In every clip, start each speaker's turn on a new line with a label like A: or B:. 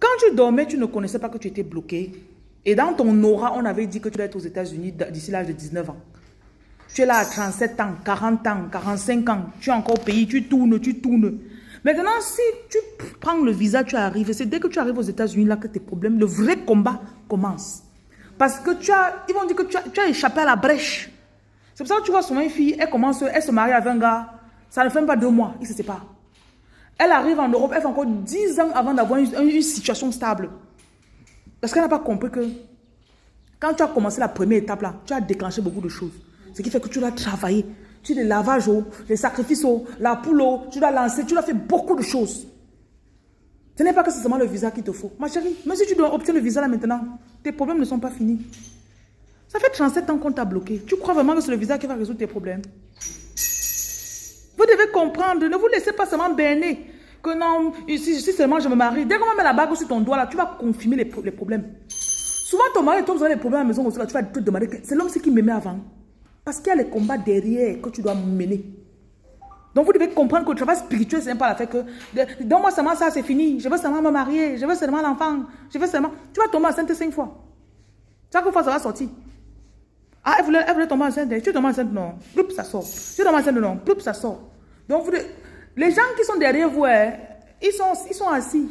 A: Quand tu dormais, tu ne connaissais pas que tu étais bloqué. Et dans ton aura, on avait dit que tu dois être aux États-Unis d'ici l'âge de 19 ans. Tu es là à 37 ans, 40 ans, 45 ans. Tu es encore au pays, tu tournes, tu tournes. Maintenant, si tu prends le visa, tu arrives. C'est dès que tu arrives aux États-Unis là que tes problèmes, le vrai combat commence. Parce que ils vont dire que tu as échappé à la brèche. C'est pour ça que tu vois souvent une fille, elle se marie avec un gars. Ça ne fait même pas 2 mois, ils se séparent. Elle arrive en Europe, elle fait encore 10 ans avant d'avoir une situation stable. Parce qu'elle n'a pas compris que quand tu as commencé la première étape là, tu as déclenché beaucoup de choses. Ce qui fait que tu dois travailler. Tu as des lavages, les sacrifices, la poule, tu dois lancer, tu dois faire beaucoup de choses. Ce n'est pas que c'est seulement le visa qu'il te faut. Ma chérie, même si tu dois obtenir le visa là maintenant, tes problèmes ne sont pas finis. Ça fait 37 ans qu'on t'a bloqué. Tu crois vraiment que c'est le visa qui va résoudre tes problèmes? Vous devez comprendre, ne vous laissez pas seulement berner. Que non, si seulement je me marie, dès qu'on va mettre la bague sur ton doigt là, tu vas confirmer les problèmes. Souvent ton mari tombe dans les problèmes à la maison aussi, là, tu vas te demander, c'est l'homme qui m'aimait avant. Parce qu'il y a les combats derrière que tu dois mener. Donc vous devez comprendre que le travail spirituel, ce n'est pas la fait que, donne-moi seulement ça, c'est fini, je veux seulement me marier, je veux seulement l'enfant, je veux seulement, tu vas tomber enceinte 5 fois. Chaque fois ça va sortir. Ah, elle voulait tomber enceinte, tu tombes enceinte, non, ploup, ça sort. Tu tombes enceinte, non, ploup, ça sort. Donc les gens qui sont derrière vous, ils sont assis.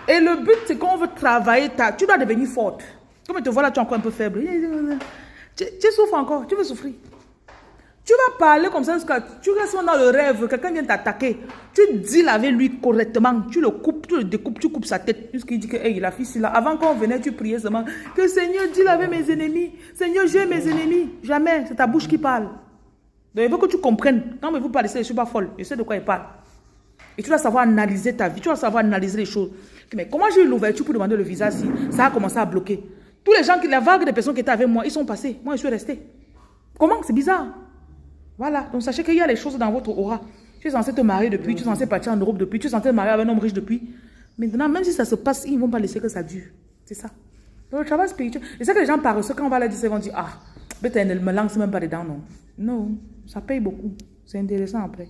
A: Et le but, c'est qu'on veut travailler, tu dois devenir forte. Comme tu te vois là, tu es encore un peu faible. Tu souffres encore, tu veux souffrir. Tu vas parler comme ça, tu restes dans le rêve, quelqu'un vient t'attaquer. Tu deals avec lui correctement, tu le coupes, tu le découpes, tu coupes sa tête. Jusqu'il dit que hey, la fille, c'est là. Avant qu'on venait, tu priais seulement que Seigneur, deal avec mes ennemis. Seigneur, j'ai mes ennemis. Jamais, c'est ta bouche qui parle. Donc il faut que tu comprennes. Quand vous parlez, je ne suis pas folle, je sais de quoi il parle. Et tu dois savoir analyser ta vie, tu dois savoir analyser les choses. Mais comment j'ai eu l'ouverture pour demander le visa si ça a commencé à bloquer? Tous les gens, la vague de personnes qui étaient avec moi, ils sont passés. Moi, je suis restée. Comment? C'est bizarre. Voilà. Donc, sachez qu'il y a les choses dans votre aura. Tu es censé te marier depuis, tu es censé partir en Europe depuis, tu es censé te marier avec un homme riche depuis. Maintenant, même si ça se passe, ils ne vont pas laisser que ça dure. C'est ça. Donc, le travail spirituel. Et c'est que les gens parlent, quand on va leur dire, ils vont dire, ah, peut-être elle ne me lance même pas dedans, non. Non, ça paye beaucoup. C'est intéressant après.